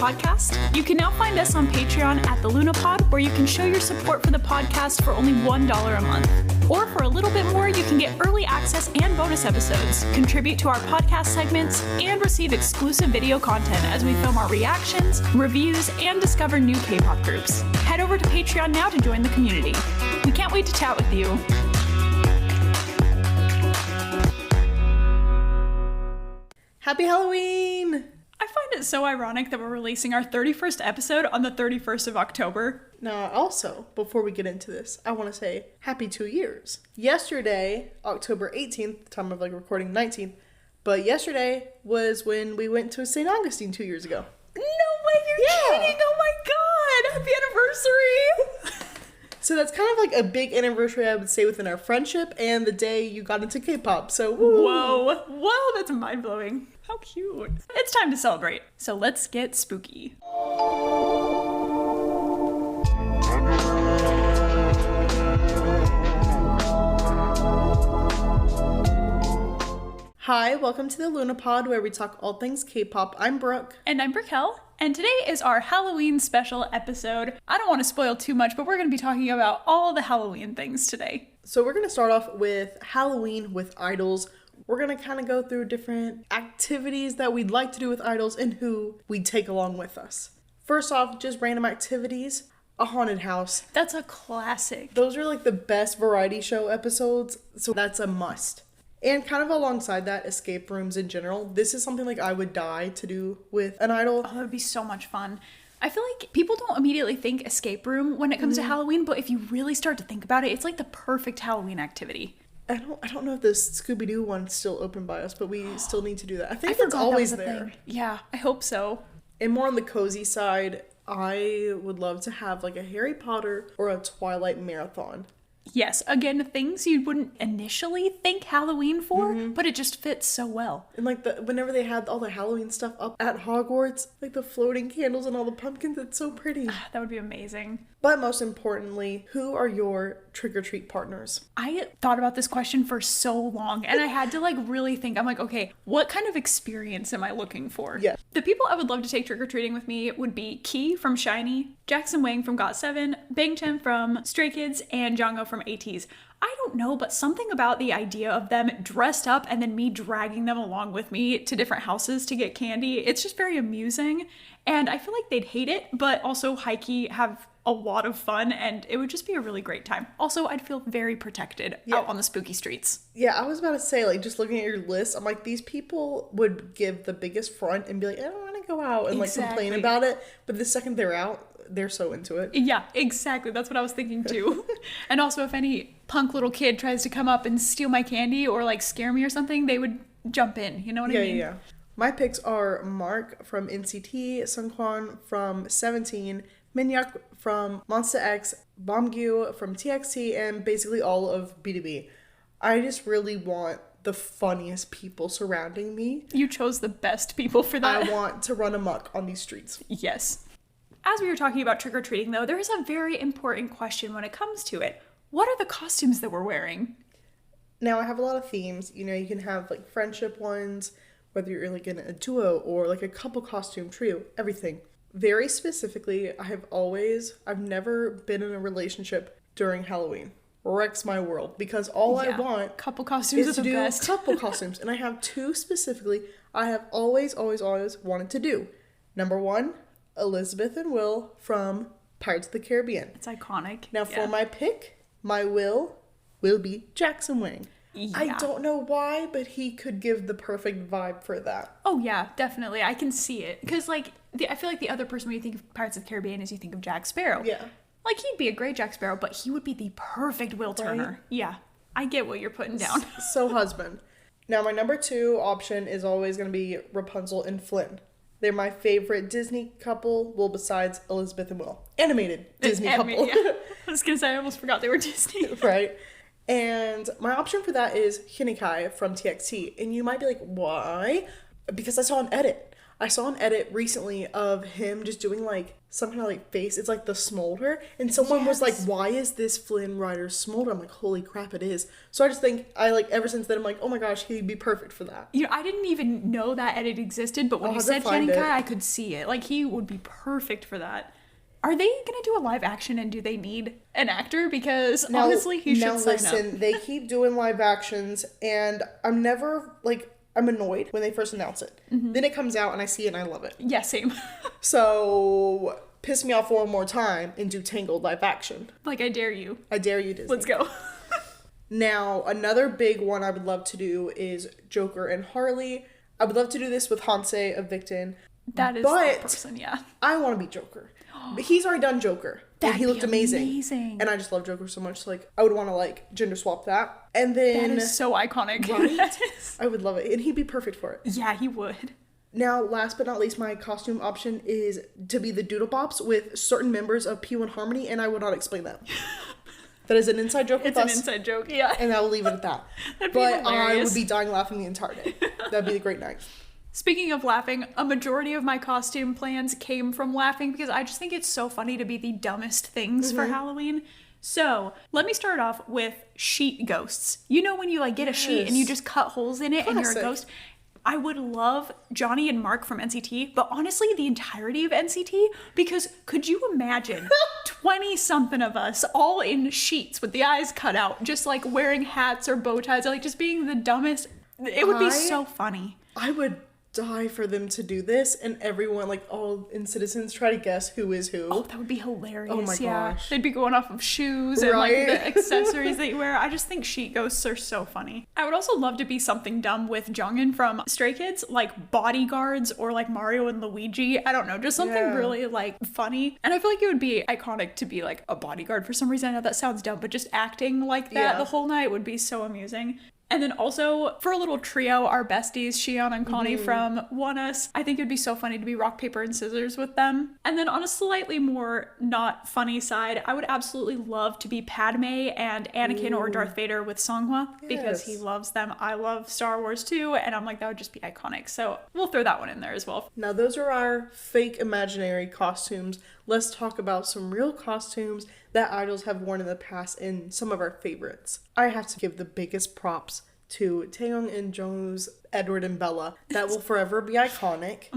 podcast. You can now find us on Patreon at the LunaPod, where you can show your support for the podcast for only $1 a month. Or for a little bit more, you can get early access and bonus episodes, contribute to our podcast segments, and receive exclusive video content as we film our reactions, reviews, and discover new K-pop groups. Head over to Patreon now to join the community. We can't wait to chat with you. Happy Halloween! I find it so ironic that we're releasing our 31st episode on the 31st of October. Now, also, before we get into this, I want to say happy 2 years. Yesterday, October 18th, time of recording 19th, but yesterday was when we went to St. Augustine 2 years ago. No way, you're kidding! Oh my god! Happy anniversary! So that's kind of like a big anniversary, I would say, within our friendship and the day you got into K-pop, so woo! Whoa, that's mind-blowing. How cute. It's time to celebrate, so let's get spooky. Hi, welcome to the LunaPod, where we talk all things K-pop. I'm Brooke. And I'm Brickell. And today is our Halloween special episode. I don't want to spoil too much, but we're going to be talking about all the Halloween things today. So we're going to start off with Halloween with idols. We're going to kind of go through different activities that we'd like to do with idols and who we'd take along with us. First off, just random activities. A haunted house. That's a classic. Those are like the best variety show episodes, so that's a must. And kind of alongside that, escape rooms in general. This is something like I would die to do with an idol. Oh, that would be so much fun. I feel like people don't immediately think escape room when it comes to Halloween, but if you really start to think about it, it's like the perfect Halloween activity. I don't know if the Scooby-Doo one's still open by us, but we still need to do that. I think I it's always there. Thing. Yeah, I hope so. And more on the cozy side, I would love to have like a Harry Potter or a Twilight marathon. Yes, again, things you wouldn't initially think Halloween for, but it just fits so well. And like whenever they had all the Halloween stuff up at Hogwarts, like the floating candles and all the pumpkins, it's so pretty. That would be amazing. But most importantly, who are your trick-or-treat partners? I thought about this question for so long, and I had to really think. I'm like, okay, what kind of experience am I looking for? Yeah. The people I would love to take trick-or-treating with me would be Key from SHINee, Jackson Wang from GOT7, Bangtan from Stray Kids, and Jongho from ATEEZ. I don't know, but something about the idea of them dressed up and then me dragging them along with me to different houses to get candy, it's just very amusing. And I feel like they'd hate it, but also high-key have a lot of fun, and it would just be a really great time. Also, I'd feel very protected out on the spooky streets. Yeah, I was about to say, just looking at your list, I'm like, these people would give the biggest front and be like, I don't want to go out and complain about it. But the second they're out, they're so into it. Yeah, exactly. That's what I was thinking too. And also, if any punk little kid tries to come up and steal my candy or scare me or something, they would jump in. You know what I mean? Yeah. My picks are Mark from NCT, Sungkwan from 17, Minhyuk from Monsta X, Bomgyu from TXT, and basically all of B2B. I just really want the funniest people surrounding me. You chose the best people for that. I want to run amok on these streets. Yes. As we were talking about trick-or-treating, though, there is a very important question when it comes to it. What are the costumes that we're wearing? Now, I have a lot of themes. You can have friendship ones, whether you're in a duo or a couple costume trio, everything. Very specifically, I've never been in a relationship during Halloween. Wrecks my world, because all I want couple costumes is to are the do best. couple costumes, and I have two specifically I have always wanted to do. Number one, Elizabeth and Will from Pirates of the Caribbean. It's iconic. Now for my pick, my will be Jackson Wang. Yeah. I don't know why, but he could give the perfect vibe for that. Oh yeah, definitely. I can see it. Because I feel like the other person when you think of Pirates of the Caribbean is you think of Jack Sparrow. Yeah. He'd be a great Jack Sparrow, but he would be the perfect Will Turner. Right? Yeah. I get what you're putting down. So husband. Now my number two option is always going to be Rapunzel and Flynn. They're my favorite Disney couple, well, besides Elizabeth and Will. Animated Disney couple. Yeah. I was going to say, I almost forgot they were Disney. Right. And my option for that is Hinikai from TXT. And you might be like, why? Because I saw an edit. I saw an edit recently of him just doing some kind of like face. It's like the smolder. And someone was like, why is this Flynn Rider's smolder? I'm like, holy crap, it is. So I just think ever since then I'm like, oh my gosh, he'd be perfect for that. You know, I didn't even know that edit existed, but when you said Channing Kai, I could see it. Like, he would be perfect for that. Are they gonna do a live action, and do they need an actor? Because honestly, he should sign up. They keep doing live actions, and I'm never I'm annoyed when they first announce it. Then it comes out and I see it and I love it. Yeah, same. So piss me off one more time and do Tangled live action. Like, I dare you. I dare you, Disney. Let's go. Now, another big one I would love to do is Joker and Harley. I would love to do this with Hanse of Victon. That is the person, yeah. I want to be Joker. But he's already done Joker. And he looked amazing. And I just love Joker so much. So, I would want to, gender swap that. And then... That is so iconic. Right? I would love it. And he'd be perfect for it. Yeah, he would. Now, last but not least, my costume option is to be the Doodle Bops with certain members of P1 Harmony, and I will not explain that. That is an inside joke with us. It's an inside joke, yeah. And I will leave it at that. That'd be hilarious. I would be dying laughing the entire day. That'd be a great night. Speaking of laughing, a majority of my costume plans came from laughing because I just think it's so funny to be the dumbest things for Halloween. So, let me start off with sheet ghosts. You know when you get a sheet and you just cut holes in it and you're a ghost? I would love Johnny and Mark from NCT, but honestly, the entirety of NCT, because could you imagine 20-something of us all in sheets with the eyes cut out, just wearing hats or bow ties, just being the dumbest? It would be so funny. I would die for them to do this, and everyone, all in Citizens, try to guess who is who. Oh, that would be hilarious. Oh my gosh. They'd be going off of shoes and the accessories that you wear. I just think sheet ghosts are so funny. I would also love to be something dumb with Jongin from Stray Kids, like bodyguards or Mario and Luigi. I don't know, just something really funny. And I feel like it would be iconic to be a bodyguard for some reason. I know that sounds dumb, but just acting like that the whole night would be so amusing. And then also, for a little trio, our besties, Shion and Connie from One Us, I think it would be so funny to be rock, paper, and scissors with them. And then on a slightly more not funny side, I would absolutely love to be Padme and Anakin or Darth Vader with Songhua, because he loves them. I love Star Wars too, and I'm that would just be iconic. So we'll throw that one in there as well. Now those are our fake imaginary costumes. Let's talk about some real costumes that idols have worn in the past and some of our favorites. I have to give the biggest props to Taeyong and Jungwoo's Edward and Bella. That will forever be iconic.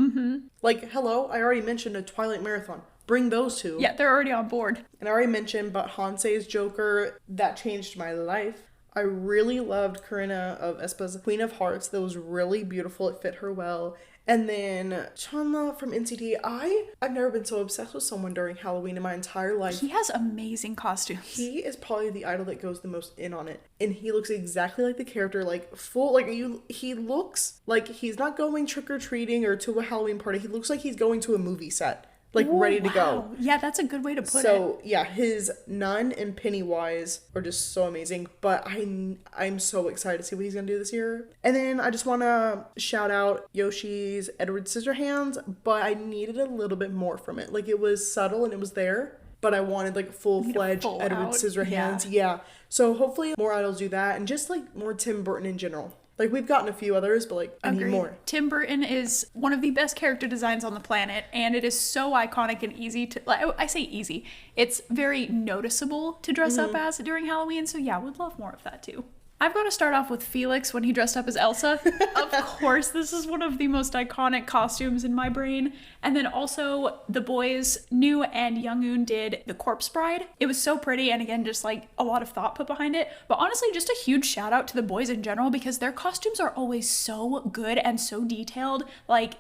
Hello, I already mentioned a Twilight Marathon. Bring those two. Yeah, they're already on board. And I already mentioned, but Hanse's Joker, that changed my life. I really loved Karina of aespa's Queen of Hearts. That was really beautiful. It fit her well. And then Chanla from NCT. I've never been so obsessed with someone during Halloween in my entire life. He has amazing costumes. He is probably the idol that goes the most in on it. And he looks exactly like the character, he looks like he's not going trick-or-treating or to a Halloween party. He looks like he's going to a movie set. Ready to go. Yeah, that's a good way to put it. So, yeah, his Nun and Pennywise are just so amazing. But I'm so excited to see what he's going to do this year. And then I just want to shout out Yoshi's Edward Scissorhands. But I needed a little bit more from it. It was subtle and it was there. But I wanted, full-fledged Edward Scissorhands. Yeah. So, hopefully more idols do that. And just, more Tim Burton in general. We've gotten a few others, but, I need more. Tim Burton is one of the best character designs on the planet, and it is so iconic and easy to... I say easy. It's very noticeable to dress up as during Halloween, so yeah, would love more of that too. I've got to start off with Felix when he dressed up as Elsa. Of course, this is one of the most iconic costumes in my brain. And then also, the boys, Nu and Youngoon, did the Corpse Bride. It was so pretty, and again, just a lot of thought put behind it. But honestly, just a huge shout out to the boys in general, because their costumes are always so good and so detailed.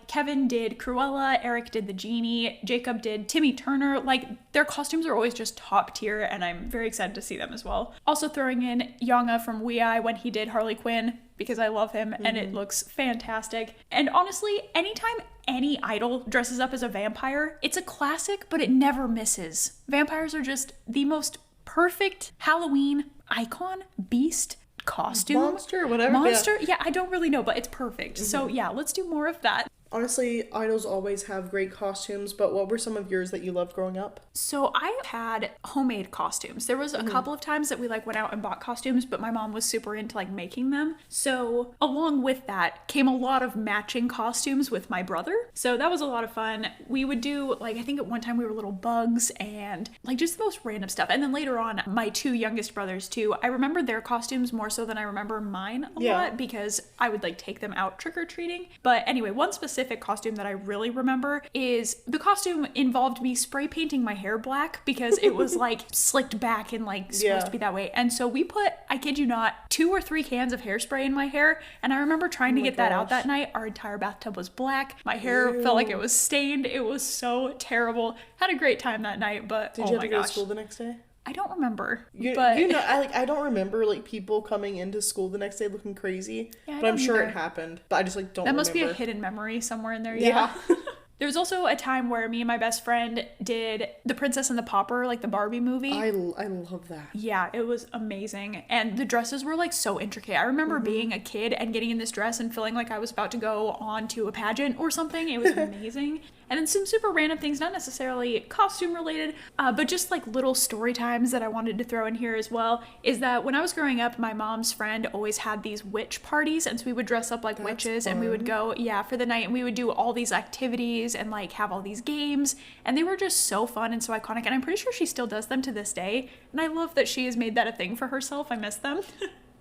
Kevin did Cruella, Eric did the Genie, Jacob did Timmy Turner. Their costumes are always just top tier, and I'm very excited to see them as well. Also throwing in Yonga from We when he did Harley Quinn, because I love him and it looks fantastic. And honestly, anytime any idol dresses up as a vampire, it's a classic, but it never misses. Vampires are just the most perfect Halloween icon, beast, costume. Monster, whatever. Monster? Yeah, I don't really know, but it's perfect. So yeah, let's do more of that. Honestly, idols always have great costumes, but what were some of yours that you loved growing up? So I had homemade costumes. There was a couple of times that we like went out and bought costumes, but my mom was super into like making them. So along with that came a lot of matching costumes with my brother. So that was a lot of fun. We would do like, I think at one time we were little bugs and like just the most random stuff. And then later on, my two youngest brothers too, I remember their costumes more so than I remember mine a lot because I would like take them out trick-or-treating. But anyway, one specific costume that I really remember is the costume involved me spray painting my hair black because it was like slicked back and like supposed to be that way. And so we put, I kid you not, 2 or 3 cans of hairspray in my hair. And I remember trying to get that out that night. Our entire bathtub was black. My hair felt like it was stained. It was so terrible. Had a great time that night, but Did you have to go to school the next day? I don't remember. But you know, I don't remember like people coming into school the next day looking crazy. Yeah, but I'm sure it happened. But I just like don't remember. That must be a hidden memory somewhere in there. Yeah. There was also a time where me and my best friend did The Princess and the Pauper, like the Barbie movie. I love that. Yeah, it was amazing. And the dresses were like so intricate. I remember being a kid and getting in this dress and feeling like I was about to go on to a pageant or something. It was amazing. And then some super random things, not necessarily costume related, but just like little story times that I wanted to throw in here as well, is that when I was growing up, my mom's friend always had these witch parties. And so we would dress up like witches and we would go, for the night, and we would do all these activities and like have all these games. And they were just so fun and so iconic. And I'm pretty sure she still does them to this day. And I love that she has made that a thing for herself. I miss them.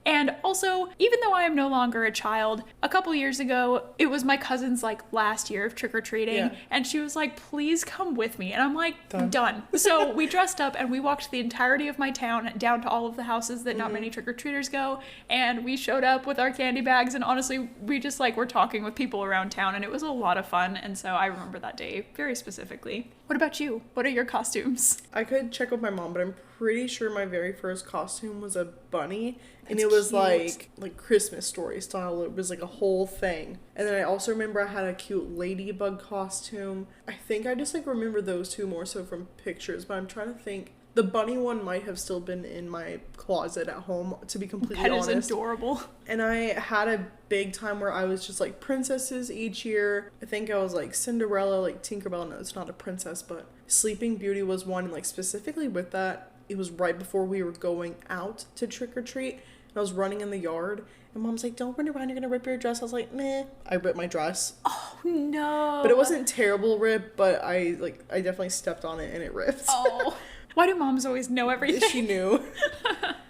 And also, even though I am no longer a child, a couple years ago, it was my cousin's like last year of trick-or-treating, and she was like, please come with me. And I'm like, done. So we dressed up and we walked the entirety of my town down to all of the houses that not many trick-or-treaters go, and we showed up with our candy bags, and honestly, we just like were talking with people around town, and it was a lot of fun, and so I remember that day very specifically. What about you? What are your costumes? I could check with my mom, but I'm pretty sure my very first costume was a bunny. And it was cute. like Christmas Story style. It was like a whole thing. And then I also remember I had a cute ladybug costume. I think I just like remember those two more so from pictures, but I'm trying to think. The bunny one might have still been in my closet at home, to be completely honest. That is adorable. And I had a big time where I was just like princesses each year. I think I was like Cinderella, like Tinkerbell. No, it's not a princess, but Sleeping Beauty was one. And like specifically with that, it was right before we were going out to trick or treat. And I was running in the yard. And Mom's like, don't run around, you're gonna rip your dress. I was like, meh. I ripped my dress. Oh, no. But it wasn't terrible rip, but I definitely stepped on it and it ripped. Oh. Why do moms always know everything? She knew.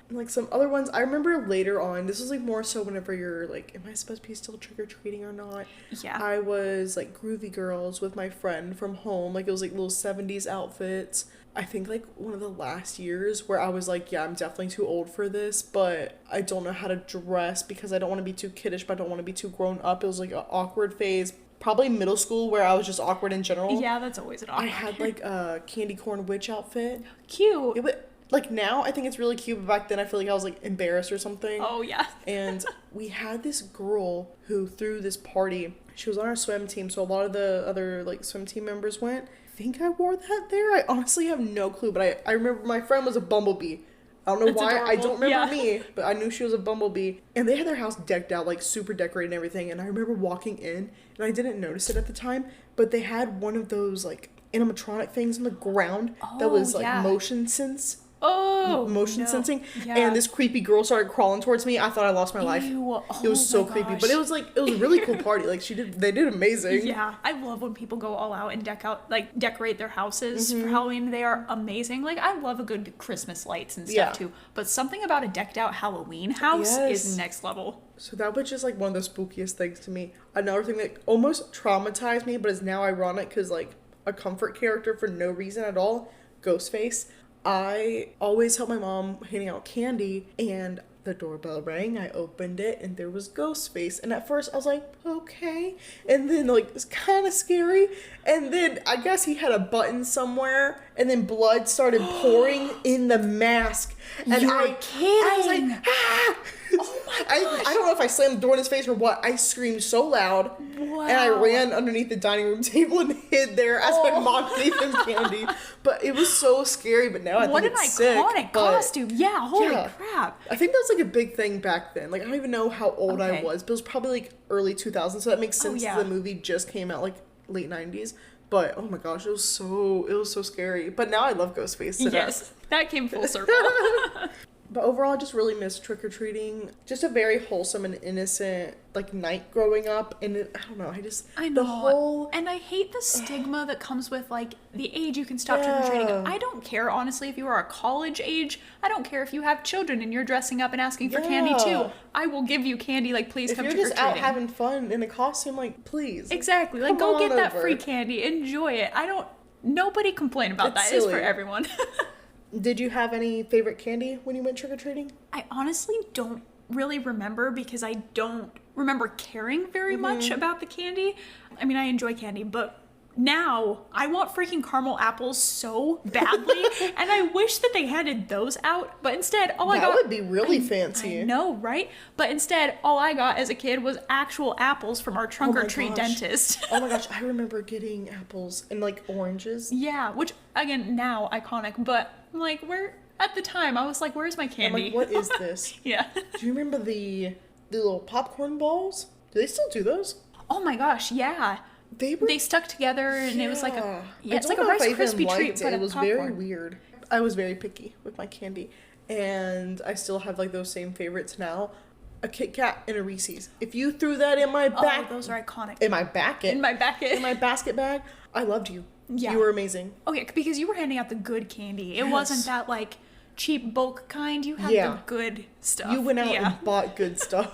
Like some other ones, I remember later on, this was like more so whenever you're like, am I supposed to be still trick-or-treating or not? Yeah. I was like Groovy Girls with my friend from home. Like it was like little 70s outfits. I think like one of the last years where I was like, yeah, I'm definitely too old for this, but I don't know how to dress because I don't want to be too kiddish, but I don't want to be too grown up. It was like an awkward phase. Probably middle school where I was just awkward in general. Yeah, that's always an awkward. I had like a candy corn witch outfit. Cute. It was, like now I think it's really cute, but back then I feel like I was like embarrassed or something. Oh yeah. And we had this girl who threw this party. She was on our swim team, so a lot of the other like swim team members went. I think I wore that there. I honestly have no clue, but I remember my friend was a bumblebee. I don't know why. Adorable. I don't remember me, but I knew she was a bumblebee. And they had their house decked out, like super decorated and everything. And I remember walking in, and I didn't notice it at the time, but they had one of those like animatronic things on the ground that was like motion sensing. Sensing. Yeah. And this creepy girl started crawling towards me. I thought I lost my life. Oh, it was so creepy, but it was a really cool party. Like they did amazing. Yeah, I love when people go all out and decorate their houses for Halloween. They are amazing. Like I love a good Christmas lights and stuff too, but something about a decked out Halloween house is next level. So that was just like one of the spookiest things to me. Another thing that almost traumatized me, but is now ironic because like a comfort character for no reason at all, Ghostface. I always helped my mom handing out candy, and the doorbell rang. I opened it, and there was Ghostface. And at first, I was like, okay. And then, like, it's kind of scary. And then I guess he had a button somewhere, and then blood started pouring in the mask. And You're kidding. I was like, ah! Oh I don't know if I slammed the door in his face or what. I screamed so loud. Wow. And I ran underneath the dining room table and hid there as my mom gave him candy. But it was so scary. But now I think it's sick. What an iconic costume. Yeah, holy crap. I think that's like a big thing back then. Like, I don't even know how old I was, but it was probably like early 2000s. So that makes sense. The movie just came out like late 90s. But oh my gosh, it was so scary. But now I love Ghostface to death. That came full circle. But overall, I just really miss trick-or-treating. Just a very wholesome and innocent, like, night growing up. And I don't know, I know. The whole... And I hate the stigma that comes with, like, the age you can stop trick-or-treating. I don't care, honestly, if you are a college age. I don't care if you have children and you're dressing up and asking for candy, too. I will give you candy, like, please come trick-or-treating. If you're just out having fun in a costume, like, please. Exactly. Like, go get that free candy. Enjoy it. Nobody complain about that. It's for everyone. Did you have any favorite candy when you went trick-or-treating? I honestly don't really remember because I don't remember caring very much about the candy. I mean, I enjoy candy, but now I want freaking caramel apples so badly, and I wish that they handed those out, but instead all I got... That would be really fancy. I know, right? But instead, all I got as a kid was actual apples from our trunk-or-treat dentist. Oh my gosh, I remember getting apples and, like, oranges. Yeah, which, again, now iconic, but... Like, at the time, I was like, where's my candy? I'm like, what is this? Yeah. Do you remember the little popcorn balls? Do they still do those? Oh my gosh, yeah. They stuck together and it was like it's like a Rice Krispie treat, but it was popcorn. Very weird. I was very picky with my candy, and I still have like those same favorites now. A Kit Kat and a Reese's. If you threw that in my back, those are iconic. In my basket bag, I loved you. Yeah. You were amazing. Oh yeah, because you were handing out the good candy. It wasn't that like cheap bulk kind. You had the good stuff. You went out and bought good stuff.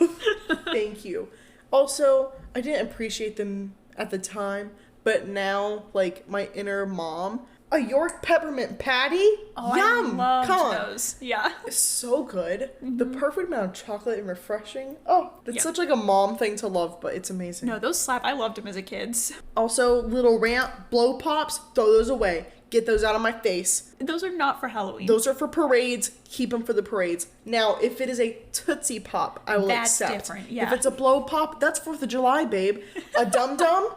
Thank you. Also, I didn't appreciate them at the time, but now, like, my inner mom, a York peppermint patty? Oh, yum! I loved those. Yeah. It's so good. The perfect amount of chocolate and refreshing. Oh, it's such like a mom thing to love, but it's amazing. No, those slap. I loved them as a kid. Also, little ramp blow pops, throw those away. Get those out of my face. Those are not for Halloween. Those are for parades. Keep them for the parades. Now, if it is a Tootsie Pop, I will accept. That's different, yeah. If it's a blow pop, that's 4th of July, babe. A Dum Dum?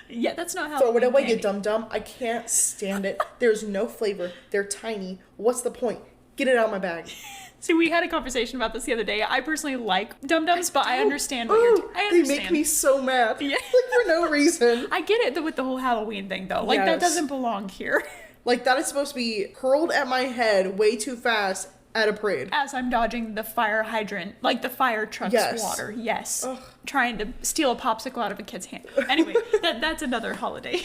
Yeah, that's not Halloween. Throw it away, candy. you Dum Dum. I can't stand it. There's no flavor. They're tiny. What's the point? Get it out of my bag. See, we had a conversation about this the other day. I personally like Dum Dums, but I understand what you're... I understand. They make me so mad. Yeah. Like, for no reason. I get it with the whole Halloween thing, though. Like, that doesn't belong here. Like, that is supposed to be hurled at my head way too fast at a parade. As I'm dodging the fire hydrant, like the fire truck's water. Yes. Ugh. Trying to steal a popsicle out of a kid's hand. Anyway, that's another holiday.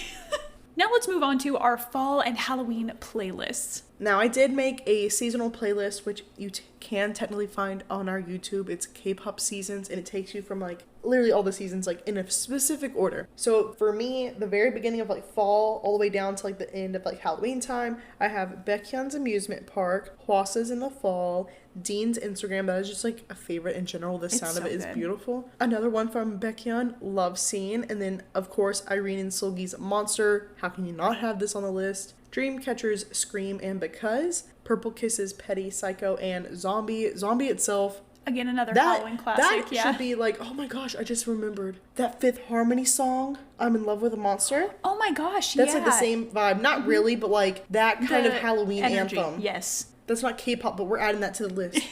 Now let's move on to our fall and Halloween playlists. Now, I did make a seasonal playlist, which you can technically find on our YouTube. It's Kpop seasons, and it takes you from, like, literally all the seasons, like, in a specific order. So, for me, the very beginning of, like, fall, all the way down to, like, the end of, like, Halloween time, I have Baekhyun's Amusement Park, Hwasa's in the Fall, Dean's Instagram. That is just, like, a favorite in general. The sound of it is beautiful. Another one from Baekhyun, Love Scene. And then, of course, Irene and Seulgi's Monster. How can you not have this on the list? Dreamcatcher's Scream and Because, Purple Kisses, Petty, Psycho, and Zombie. Zombie itself. Again, another Halloween classic, That should be like, oh my gosh, I just remembered. That Fifth Harmony song, I'm in Love with a Monster. Oh my gosh, That's like the same vibe. Not really, but like that kind of Halloween anthem. Yes. That's not K-pop, but we're adding that to the list.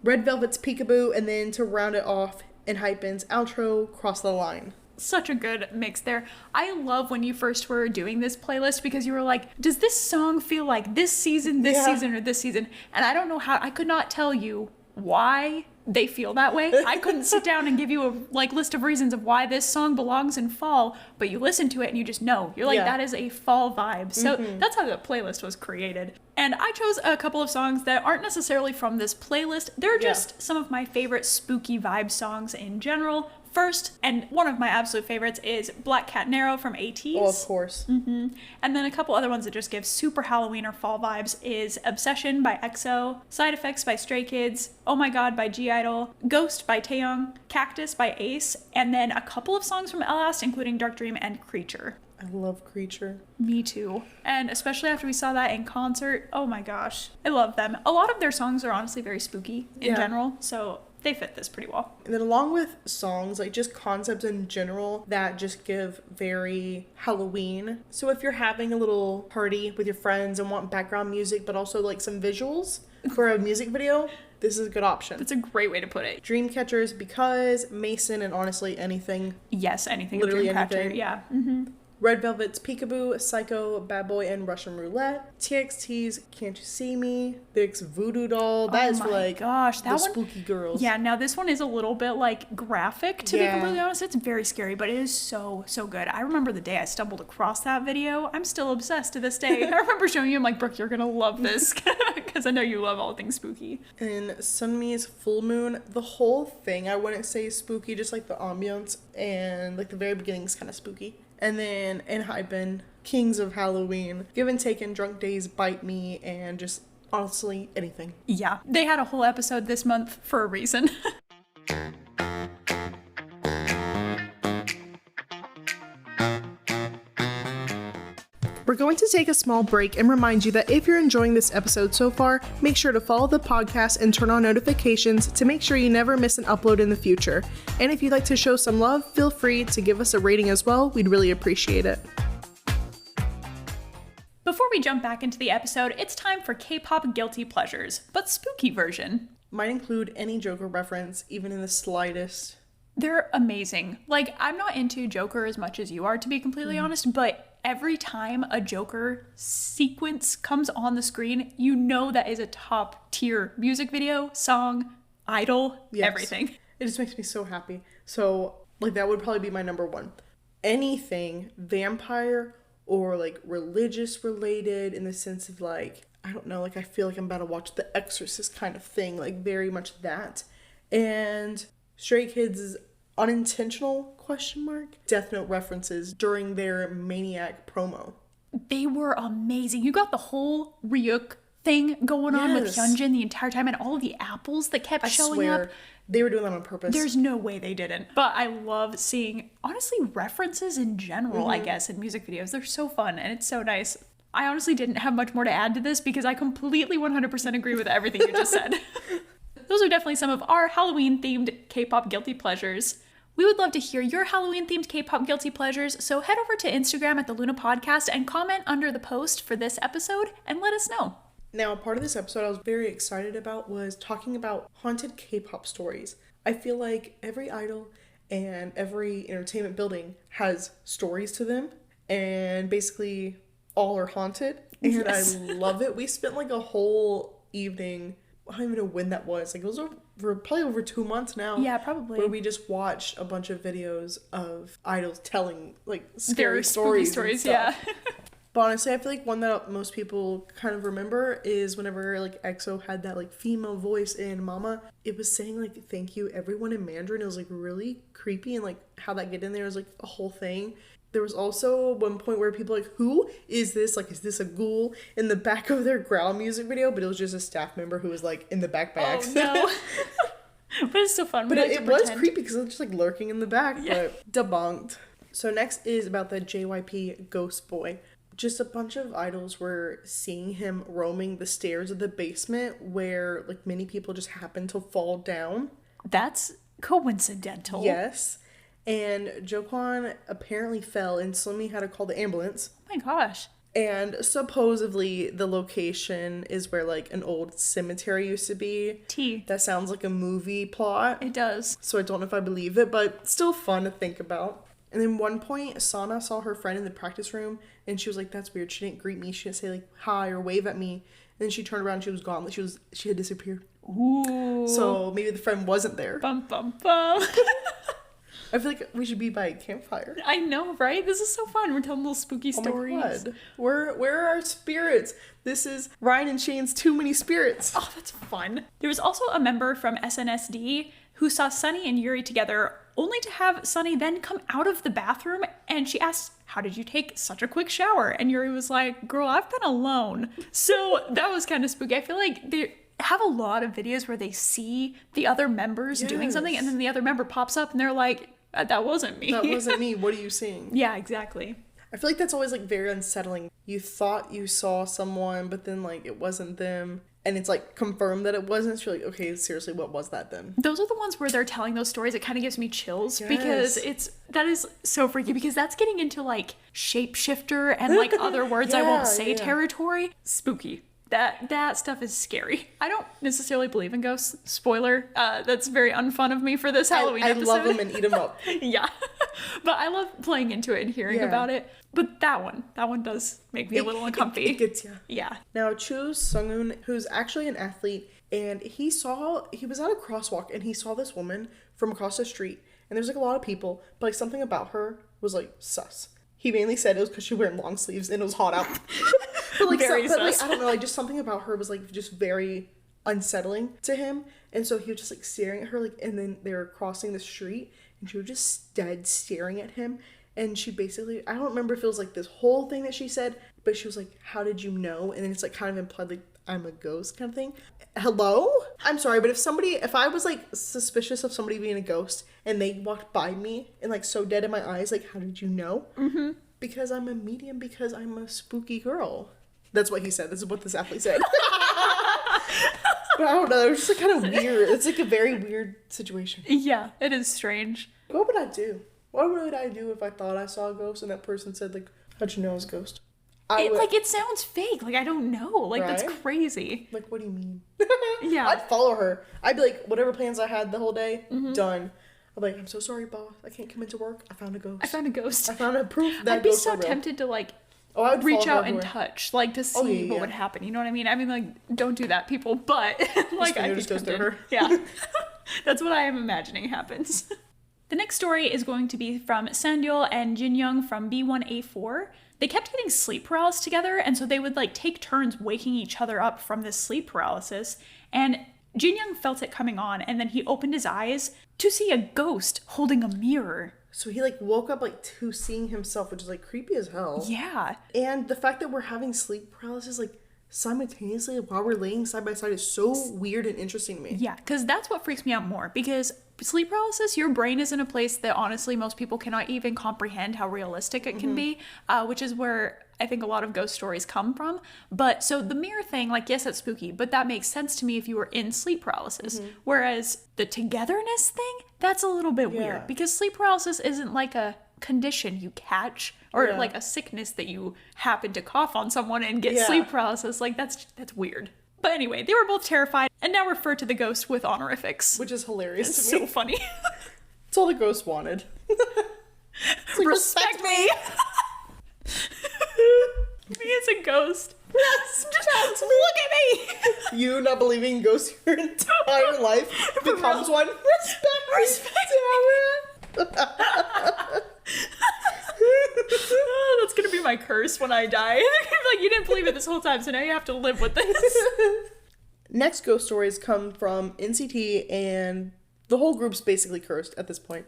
Red Velvet's Peekaboo, and then to round it off, ENHYPEN's outro, Cross the Line. Such a good mix there. I love when you first were doing this playlist because you were like, does this song feel like this season, or this season? And I don't know how, I could not tell you why they feel that way. I couldn't sit down and give you a list of reasons of why this song belongs in fall, but you listen to it and you just know. You're like, that is a fall vibe. So that's how the playlist was created. And I chose a couple of songs that aren't necessarily from this playlist. They're just some of my favorite spooky vibe songs in general. First, and one of my absolute favorites, is Black Cat Narrow from ATEEZ. Oh, of course. And then a couple other ones that just give super Halloween or fall vibes is Obsession by EXO, Side Effects by Stray Kids, Oh My God by G-Idol, Ghost by Taeyong, Cactus by Ace, and then a couple of songs from Elast, including Dark Dream and Creature. I love Creature. Me too. And especially after we saw that in concert, oh my gosh. I love them. A lot of their songs are honestly very spooky in general, so they fit this pretty well. And then along with songs, like just concepts in general that just give very Halloween. So if you're having a little party with your friends and want background music, but also like some visuals for a music video, this is a good option. That's a great way to put it. Dreamcatchers, because Mason, and honestly anything. Yes, anything. Literally Dreamcatcher, anything. yeah. Red Velvet's Peekaboo, Psycho, Bad Boy, and Russian Roulette. TXT's Can't You See Me, Vic's Voodoo Doll. That is oh my like gosh, that the one, spooky girls. Yeah, now this one is a little bit like graphic, to be Yeah. completely honest. It's very scary, but it is so good. I remember the day I stumbled across that video. I'm still obsessed to this day. I remember showing you, I'm like, Brooke, you're gonna love this, because I know you love all things spooky. And Sunmi's Full Moon, the whole thing, I wouldn't say spooky, just like the ambiance and like the very beginning is kind of spooky. And then in Hypen, Kings of Halloween, Give and Taken, Drunk Days, Bite Me, and just honestly anything. Yeah, they had a whole episode this month for a reason. We're going to take a small break and remind you that if you're enjoying this episode so far, make sure to follow the podcast and turn on notifications to make sure you never miss an upload in the future. And if you'd like to show some love, feel free to give us a rating as well. We'd really appreciate it. Before we jump back into the episode, it's time for K-pop guilty pleasures, but spooky version. Might include any Joker reference, even in the slightest. They're amazing. Like, I'm not into Joker as much as you are, to be completely honest, but every time a Joker sequence comes on the screen, you know that is a top tier music video, song, idol, Yes. everything. It just makes me so happy. So, like, that would probably be my number one. Anything vampire or, like, religious related in the sense of, like, I don't know, like, I feel like I'm about to watch The Exorcist kind of thing. Like, very much that. And Stray Kids' unintentional ? Death Note references during their Maniac promo. They were amazing. You got the whole Ryuk thing going on with Yes. Hyunjin the entire time, and all of the apples that kept I showing swear, up. they were doing that on purpose. There's no way they didn't. But I love seeing, honestly, references in general, I guess, in music videos. They're so fun, and it's so nice. I honestly didn't have much more to add to this because I completely 100% agree with everything you just said. Those are definitely some of our Halloween-themed K-pop guilty pleasures. We would love to hear your Halloween-themed K-pop guilty pleasures, so head over to Instagram at the Luna Podcast and comment under the post for this episode and let us know. Now, part of this episode I was very excited about was talking about haunted K-pop stories. I feel like every idol and every entertainment building has stories to them, and basically all are haunted, and Yes. I love it. We spent like a whole evening, I don't even know when that was, like it was probably over 2 months now. Yeah, probably. Where we just watched a bunch of videos of idols telling like They're scary spooky stories. yeah. But honestly, I feel like one that most people kind of remember is whenever like EXO had that like female voice in Mama. It was saying like thank you everyone in Mandarin. It was like really creepy, and like how that get in there was like a whole thing. There was also one point where people like, who is this? Like, is this a ghoul in the back of their Growl music video? But it was just a staff member who was like in the back by accident. Oh, no. But it's so fun. But We like it to was pretend. creepy because it was just like lurking in the back. Yeah. But debunked. So next is about the JYP Ghost Boy. Just a bunch of idols were seeing him roaming the stairs of the basement where like many people just happened to fall down. That's coincidental. Yes. And Jokwon apparently fell and Slimy had to call the ambulance. Oh my gosh. And supposedly the location is where like an old cemetery used to be. T. That sounds like a movie plot. It does. So I don't know if I believe it, but still fun to think about. And then one point, Sana saw her friend in the practice room and she was like, that's weird. She didn't greet me. She didn't say like hi or wave at me. And then she turned around and she was gone. Like she had disappeared. Ooh. So maybe the friend wasn't there. Bum, bum, bum. I feel like we should be by a campfire. I know, right? This is so fun. We're telling little spooky stories. Oh my God. Where are our spirits? This is Ryan and Shane's Too Many Spirits. Oh, that's fun. There was also a member from SNSD who saw Sunny and Yuri together, only to have Sunny then come out of the bathroom and she asked, how did you take such a quick shower? And Yuri was like, girl, I've been alone. So that was kind of spooky. I feel like they have a lot of videos where they see the other members doing something and then the other member pops up and they're like, that wasn't me. That wasn't me. What are you seeing? Yeah, exactly. I feel like that's always like very unsettling. You thought you saw someone, but then like it wasn't them. and it's like confirmed that it wasn't, so you're like, okay, seriously, what was that then? Those are the ones where they're telling those stories. It kind of gives me chills Yes. because that is so freaky, because that's getting into like shapeshifter and like other words I won't say territory. Spooky. That stuff is scary. I don't necessarily believe in ghosts. Spoiler. That's very unfun of me for this Halloween episode. I love them and eat them up. Yeah. But I love playing into it and hearing about it. But that one does make me a little uncomfy. It gets you. Yeah. Now, Choo Sung-un, who's actually an athlete, and he was at a crosswalk and he saw this woman from across the street, and there's like a lot of people, but like something about her was like sus. He mainly said it was because she was wearing long sleeves and it was hot out. But like, very sus. I don't know, like just something about her was like just very unsettling to him. And so he was just like staring at her, like, and then they were crossing the street and she was just dead staring at him. And she basically, I don't remember if it was like this whole thing that she said, but she was like, how did you know? And then it's like kind of implied like, I'm a ghost kind of thing. Hello? I'm sorry, but if I was like suspicious of somebody being a ghost and they walked by me and like so dead in my eyes, like, how did you know? Mm-hmm. Because I'm a medium, because I'm a spooky girl. That's what he said. This is what this athlete said. But I don't know. It was just like kind of weird. It's like a very weird situation. Yeah, it is strange. What would I do? What would I do if I thought I saw a ghost and that person said, like, how'd you know it was a ghost? It sounds fake. Like, I don't know. Like, right? That's crazy. Like, what do you mean? Yeah. I'd follow her. I'd be like, whatever plans I had the whole day, done. I'm like, I'm so sorry, boss. I can't come into work. I found a ghost. I found a ghost. I found a proof that I'd be ghosts so are real. tempted to, like, I would reach follow out her and everywhere. touch, like, to see what would happen. You know what I mean? I mean, like, don't do that, people. But, like, I just goes through her. Yeah. That's what I am imagining happens. The next story is going to be from Sandyul and Jinyoung from B1A4. They kept getting sleep paralysis together, and so they would like take turns waking each other up from this sleep paralysis. And Jinyoung felt it coming on, and then he opened his eyes to see a ghost holding a mirror. So he like woke up like to seeing himself, which is like creepy as hell. Yeah. And the fact that we're having sleep paralysis like simultaneously while we're laying side by side is so weird and interesting to me. Yeah, because that's what freaks me out more. Because sleep paralysis, your brain is in a place that honestly most people cannot even comprehend how realistic it can be, which is where I think a lot of ghost stories come from. But so the mirror thing, like, yes, that's spooky, but that makes sense to me if you were in sleep paralysis. Whereas the togetherness thing, that's a little bit weird, because sleep paralysis isn't like a condition you catch or like a sickness that you happen to cough on someone and get sleep paralysis. Like, that's weird. But anyway, they were both terrified and now refer to the ghost with honorifics. Which is hilarious It's to me. so funny. It's all the ghost wanted. Like, Respect me! Me as a ghost. Just look at me! You not believing in ghosts your entire life becomes one. Respect me. Oh, that's gonna be my curse when I die. Like, you didn't believe it this whole time, so now you have to live with this. Next ghost stories come from NCT, and the whole group's basically cursed at this point.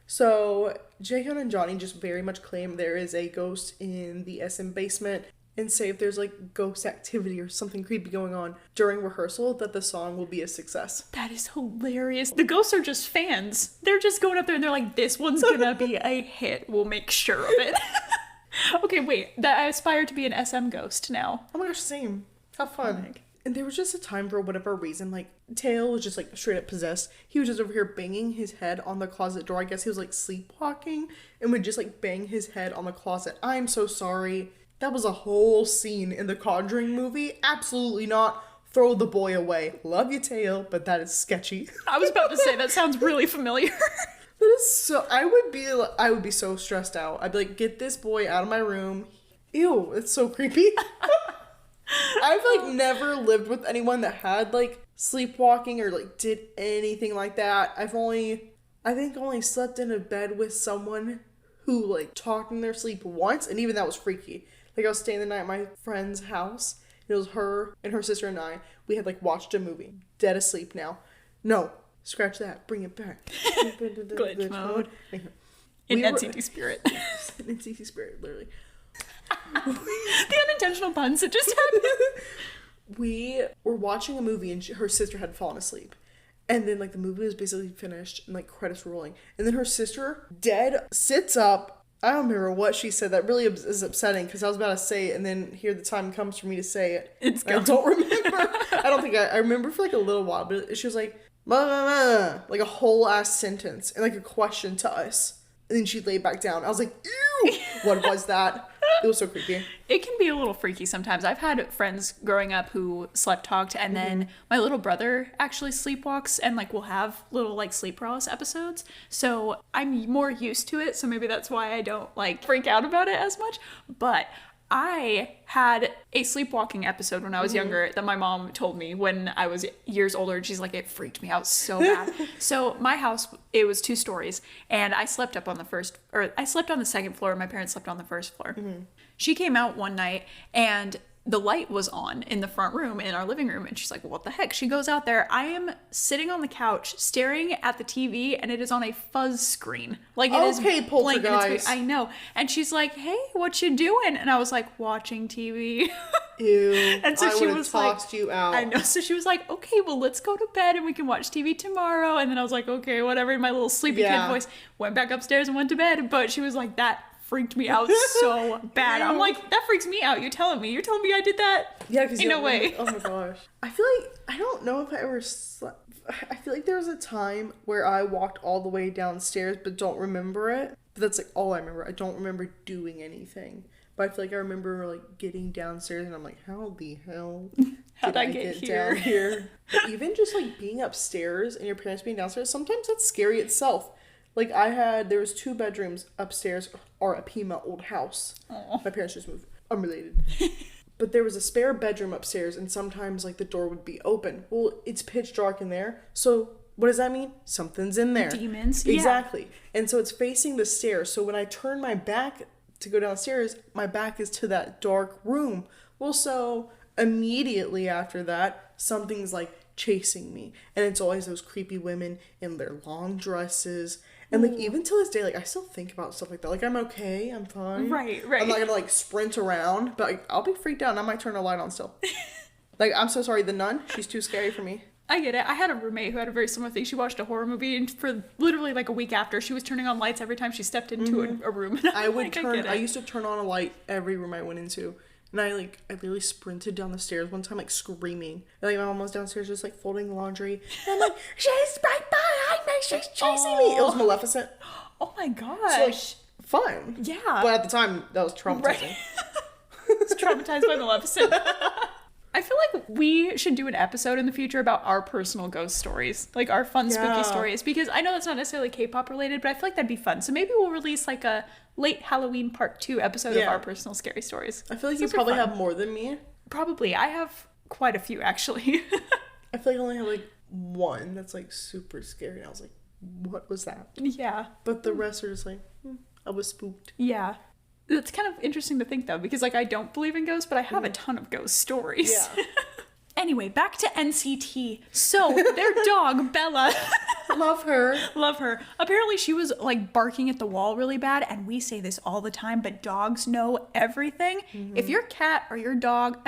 So Jaehyun and Johnny just very much claim there is a ghost in the SM basement and say if there's like ghost activity or something creepy going on during rehearsal that the song will be a success. That is hilarious. The ghosts are just fans. They're just going up there and they're like, this one's gonna be a hit. We'll make sure of it. Okay, wait. I aspire to be an SM ghost now. Oh my gosh, same. How fun. And there was just a time for whatever reason, like, Tail was just, like, straight up possessed. He was just over here banging his head on the closet door. I guess he was, like, sleepwalking and would just, like, bang his head on the closet. I'm so sorry. That was a whole scene in the Conjuring movie. Absolutely not. Throw the boy away. Love you, Tail, but that is sketchy. I was about to say, that sounds really familiar. That is so... I would be so stressed out. I'd be like, get this boy out of my room. Ew, it's so creepy. I've like never lived with anyone that had like sleepwalking or like did anything like that. I think only slept in a bed with someone who like talked in their sleep once, and even that was freaky. Like, I was staying the night at my friend's house, and it was her and her sister and I. We had like watched a movie. Dead asleep now. No, scratch that. Bring it back. Glitch mode. In NCT spirit. In NCT spirit, literally. The unintentional puns that just happened. We were watching a movie and her sister had fallen asleep. And then like the movie was basically finished and like credits were rolling. And then her sister, dead, sits up. I don't remember what she said. That really is upsetting because I was about to say it and then here the time comes for me to say it. It's gone. I don't remember. I don't think I remember for like a little while, but she was like, "Ma, ma, ma," like a whole ass sentence and like a question to us. And then she laid back down. I was like, ew, what was that? It was so creepy. It can be a little freaky sometimes. I've had friends growing up who slept talked, and then my little brother actually sleepwalks and like will have little like sleep paralysis episodes. So I'm more used to it. So maybe that's why I don't like freak out about it as much. But I had a sleepwalking episode when I was younger that my mom told me when I was years older, and she's like, it freaked me out so bad. So my house, it was 2 stories, and I slept up on I slept on the second floor, and my parents slept on the first floor. She came out one night, and the light was on in the front room, in our living room, and she's like, what the heck? She goes out there. I am sitting on the couch staring at the TV, and it is on a fuzz screen. Like, it is blank in its face. I know. And she's like, hey, what you doing? And I was like, watching TV. Ew. And so she was like, tossed you out. I know. So she was like, okay, well, let's go to bed and we can watch TV tomorrow. And then I was like, okay, whatever. In my little sleepy kid voice, went back upstairs and went to bed. But she was like, that freaked me out so bad. I'm like, that freaks me out. You're telling me I did that? Yeah, because no way. Oh my gosh. I feel like, I don't know if I ever slept. I feel like there was a time where I walked all the way downstairs but don't remember it. But that's like all I remember. I don't remember doing anything. But I feel like I remember like getting downstairs and I'm like, how the hell How'd I get here? down here? But even just like being upstairs and your parents being downstairs, sometimes that's scary itself. Like there was 2 bedrooms upstairs, or a Pima old house. Aww. My parents just moved. Unrelated. But there was a spare bedroom upstairs and sometimes like the door would be open. Well, it's pitch dark in there. So what does that mean? Something's in there. Demons. Exactly. Yeah. And so it's facing the stairs. So when I turn my back to go downstairs, my back is to that dark room. Well, so immediately after that, something's like chasing me. And it's always those creepy women in their long dresses. And like even till this day, like I still think about stuff like that. Like I'm okay, I'm fine. Right. I'm not gonna like sprint around, but like, I'll be freaked out and I might turn a light on still. Like I'm so sorry, the nun, she's too scary for me. I get it. I had a roommate who had a very similar thing. She watched a horror movie and for literally like a week after, she was turning on lights every time she stepped into a room. I used to turn on a light every room I went into. And I literally sprinted down the stairs one time, like screaming. And like my mom was downstairs just like folding laundry. And I'm like, she's right behind me, she's chasing me. It was Maleficent. Oh my gosh. So, like, fun. Yeah. But at the time, that was traumatizing. Right. I was traumatized by Maleficent. I feel like we should do an episode in the future about our personal ghost stories, like our fun, spooky stories, because I know that's not necessarily K-pop related, but I feel like that'd be fun. So maybe we'll release like a late Halloween part 2 episode of our personal scary stories. I feel like you probably have more than me. Probably. I have quite a few, actually. I feel like I only have like one that's like super scary, and I was like, what was that? Yeah. But the rest are just like, I was spooked. Yeah. It's kind of interesting to think though, because like I don't believe in ghosts, but I have a ton of ghost stories. Yeah. Anyway, back to NCT. So their dog, Bella. Love her. Love her. Apparently she was like barking at the wall really bad, and we say this all the time, but dogs know everything. If your cat or your dog,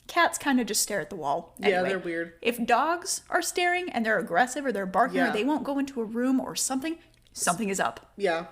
cats kind of just stare at the wall. Anyway, yeah, they're weird. If dogs are staring and they're aggressive or they're barking or they won't go into a room or something is up. Yeah.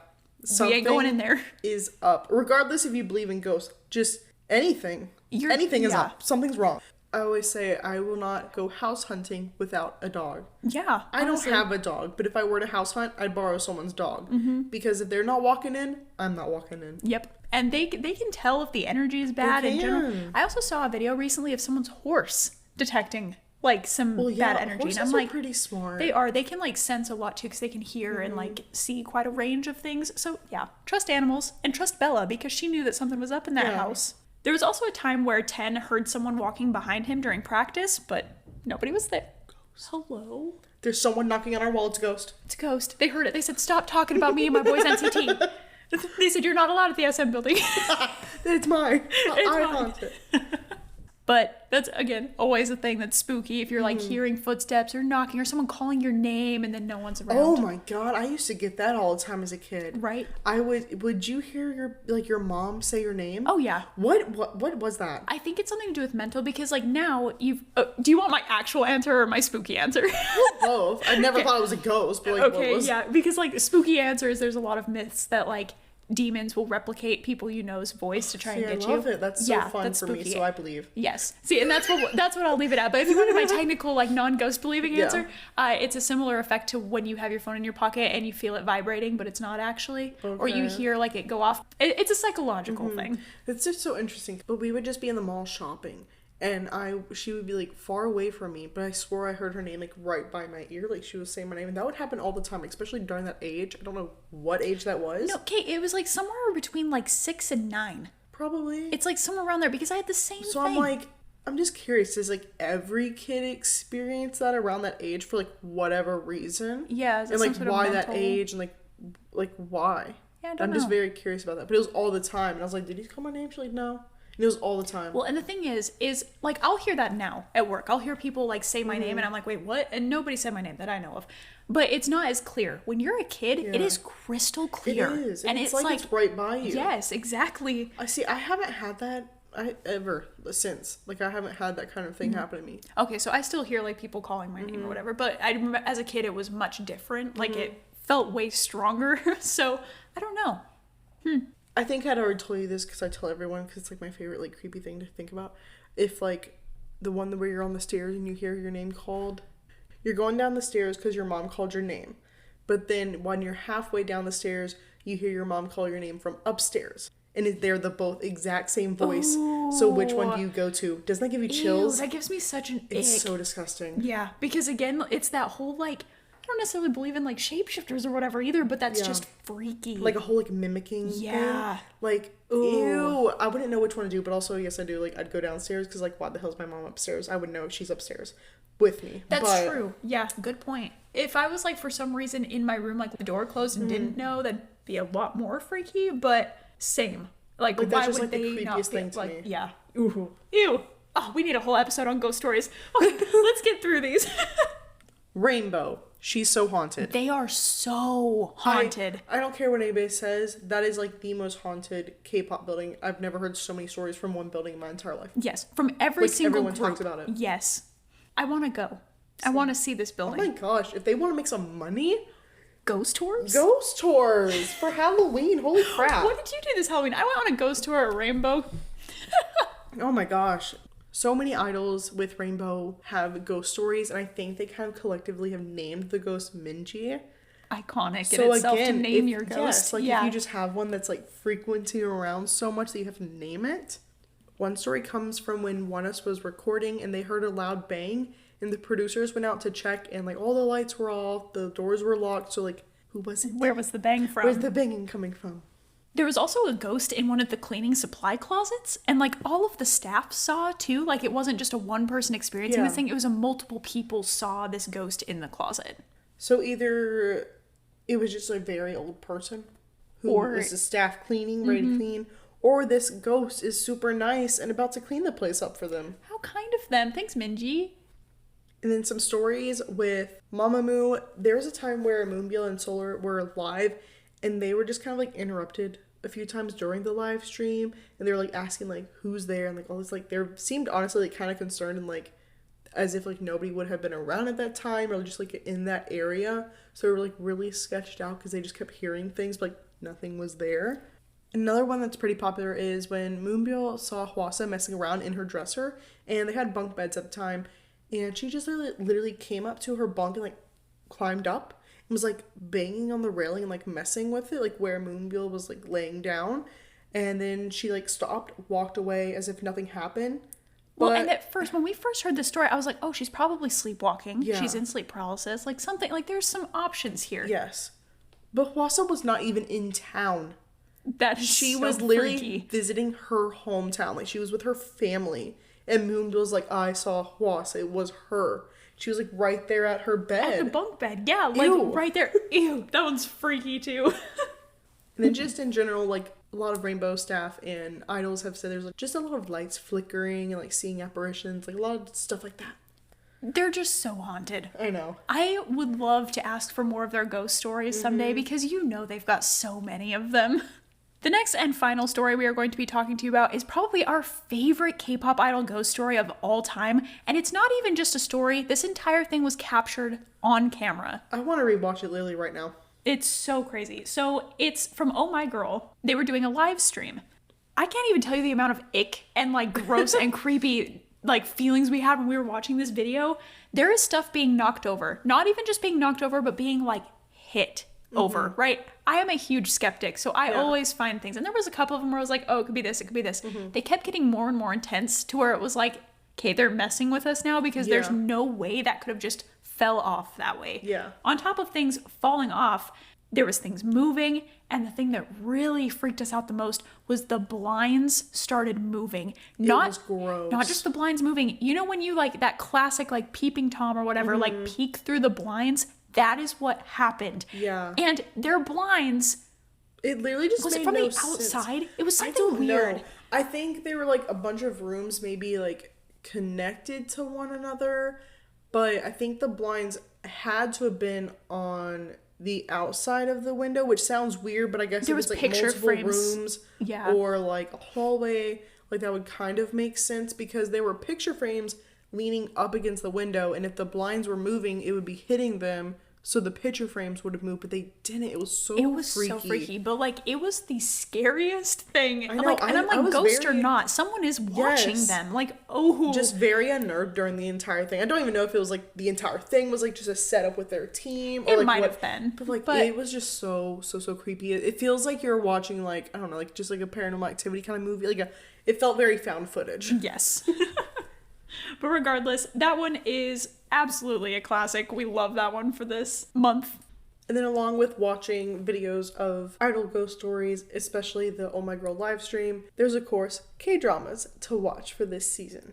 We ain't going in there. Is up. Regardless if you believe in ghosts, just anything. Anything is up. Something's wrong. I always say I will not go house hunting without a dog. Yeah. I don't have a dog, but if I were to house hunt, I'd borrow someone's dog. Because if they're not walking in, I'm not walking in. Yep. And they can tell if the energy is bad in general. I also saw a video recently of someone's horse detecting like some bad energy. Horses and I'm like, are pretty smart. They are. They can like sense a lot too because they can hear and like see quite a range of things. So yeah, trust animals and trust Bella because she knew that something was up in that house. There was also a time where Ten heard someone walking behind him during practice, but nobody was there. Ghost. Hello? There's someone knocking on our wall. It's a ghost. It's a ghost. They heard it. They said, stop talking about me and my boys NCT. They said, you're not allowed at the SM building. It's mine. I haunt it. But that's, again, always a thing that's spooky if you're, like, hearing footsteps or knocking or someone calling your name and then no one's around. Oh, my God. I used to get that all the time as a kid. Right. Would you hear your mom say your name? Oh, yeah. What was that? I think it's something to do with mental because, like, now you've... do you want my actual answer or my spooky answer? Both. I never thought it was a ghost, but, like, what was... Yeah, because, like, spooky answers, there's a lot of myths that, like, demons will replicate people you know's voice to try and See, get I you. love it. That's so fun for me, so I believe. Yes. See, and that's what I'll leave it at. But if you wanted my technical, like, non-ghost believing answer, it's a similar effect to when you have your phone in your pocket and you feel it vibrating, but it's not actually. Okay. Or you hear, like, it go off. It's a psychological thing. It's just so interesting. But we would just be in the mall shopping, and she would be, like, far away from me, but I swore I heard her name, like, right by my ear. Like, she was saying my name, and that would happen all the time, especially during that age. I don't know what age that was. No, Kate, it was, like, somewhere between, like, 6 and 9. Probably. It's, like, somewhere around there, because I had the same thing. So I'm like, I'm just curious, does, like, every kid experience that around that age for, like, whatever reason? Yeah. And, like, why that age, and, like, why? Yeah, I don't I'm know. just very curious about that. But it was all the time, and I was like, did he call my name? She's like, no. And it was all the time. Well, and the thing is like, I'll hear that now at work. I'll hear people, like, say my name, and I'm like, wait, what? And nobody said my name that I know of. But it's not as clear. When you're a kid, it is crystal clear. It is. And it's like it's right by you. Yes, exactly. I haven't had that since. Like, I haven't had that kind of thing happen to me. Okay, so I still hear, like, people calling my name or whatever. But I remember as a kid, it was much different. Like, it felt way stronger. So, I don't know. I think I'd already told you this because I tell everyone because it's, like, my favorite, like, creepy thing to think about. If, like, the one where you're on the stairs and you hear your name called, you're going down the stairs because your mom called your name. But then when you're halfway down the stairs, you hear your mom call your name from upstairs. And they're the both exact same voice. Ooh. So which one do you go to? Doesn't that give you chills? Ew, that gives me such an ick. It's so disgusting. Yeah, because again, it's that whole, like, I don't necessarily believe in, like, shapeshifters or whatever either, but that's just freaky. Like a whole, like, mimicking thing. Like, ew. I wouldn't know which one to do, but also, yes, I do. Like, I'd go downstairs because, like, why the hell is my mom upstairs? I would know she's upstairs with me. That's true. Yeah, good point. If I was, like, for some reason in my room, like, the door closed and didn't know, that'd be a lot more freaky, but same. Like that's why just, would like, they the not creepiest thing to like, me. yeah. Ooh. Ew. Oh, we need a whole episode on ghost stories. Okay, let's get through these. Rainbow. She's so haunted. They are so haunted. I don't care what anybody says. That is, like, the most haunted K-pop building. I've never heard so many stories from one building in my entire life. Yes, from every single everyone group. talks about it. Yes. I want to go. I want to see this building. Oh my gosh, if they want to make some money, ghost tours? Ghost tours for Halloween. Holy crap. What did you do this Halloween? I went on a ghost tour at Rainbow. Oh my gosh. So many idols with Rainbow have ghost stories, and I think they kind of collectively have named the ghost Minji. Iconic in itself to name your ghost. Yes, like if you just have one that's, like, frequenting around so much that you have to name it. One story comes from when ONEUS was recording and they heard a loud bang, and the producers went out to check, and, like, all the lights were off, the doors were locked, so, like, who was it? Where was the bang from? Where's the banging coming from? There was also a ghost in one of the cleaning supply closets, and, like, all of the staff saw too. Like, it wasn't just a one person experiencing this thing, it was a multiple people saw this ghost in the closet. So either it was just a very old person who was the staff cleaning, ready to clean, or this ghost is super nice and about to clean the place up for them. How kind of them. Thanks, Minji. And then some stories with Mamamoo. There was a time where Moonbyul and Solar were live, and they were just kind of, like, interrupted a few times during the live stream, and they were, like, asking, like, who's there, and, like, all this, like, they seemed honestly, like, kind of concerned, and, like, as if, like, nobody would have been around at that time, or just, like, in that area. So they were, like, really sketched out because they just kept hearing things, but, like, nothing was there. Another one that's pretty popular is when Moonbyul saw Hwasa messing around in her dresser, and they had bunk beds at the time, and she just literally came up to her bunk and, like, climbed up and was, like, banging on the railing and, like, messing with it, like, where Moonbyul was, like, laying down. And then she, like, stopped, walked away as if nothing happened. Well, and at first, when we first heard this story, I was like, oh, she's probably sleepwalking. Yeah. She's in sleep paralysis. Like, something, like, there's some options here. Yes. But Hwasa was not even in town. She was literally visiting her hometown. Like, she was with her family. And Moonbyul was like, I saw Hwasa. It was her. She was, like, right there at her bed. At the bunk bed. Yeah, like, right there. Ew, that one's freaky, too. And then just in general, like, a lot of Rainbow staff and idols have said there's, like, just a lot of lights flickering and, like, seeing apparitions. Like, a lot of stuff like that. They're just so haunted. I know. I would love to ask for more of their ghost stories someday because you know they've got so many of them. The next and final story we are going to be talking to you about is probably our favorite K-pop idol ghost story of all time. And it's not even just a story. This entire thing was captured on camera. I want to rewatch it literally right now. It's so crazy. So it's from Oh My Girl. They were doing a live stream. I can't even tell you the amount of ick and like gross and creepy like feelings we had when we were watching this video. There is stuff being knocked over. Not even just being knocked over, but being like hit over, right? I am a huge skeptic, so I always find things. And there was a couple of them where I was like, oh, it could be this, it could be this. They kept getting more and more intense to where it was like, okay, they're messing with us now because there's no way that could have just fell off that way. Yeah. On top of things falling off, there was things moving, and the thing that really freaked us out the most was the blinds started moving. It was gross. Not just the blinds moving. You know when you like that classic like peeping Tom or whatever, like peek through the blinds? That is what happened. Yeah. And their blinds, it literally just was made it from no the outside? sense. It was I something don't weird. know. I think they were like a bunch of rooms maybe like connected to one another, but I think the blinds had to have been on the outside of the window, which sounds weird, but I guess There it was was like picture multiple frames. rooms Yeah. or like a hallway. Like that would kind of make sense because there were picture frames leaning up against the window, and if the blinds were moving, it would be hitting them. So the picture frames would have moved, but they didn't. It was so freaky. But like it was the scariest thing. I know, Like, and I'm I like, was ghost or very- not, someone is watching Yes. them. Like, oh, Just very unnerved during the entire thing. I don't even know if it was like the entire thing was like just a setup with their team. Or it like might what, have been. But like But it was just so creepy. It feels like you're watching like, I don't know, like just like a Paranormal Activity kind of movie. It felt very found footage. yes. But regardless, that one is absolutely a classic. We love that one for this month. And then along with watching videos of idol ghost stories, especially the Oh My Girl live stream, there's of course K-dramas to watch for this season.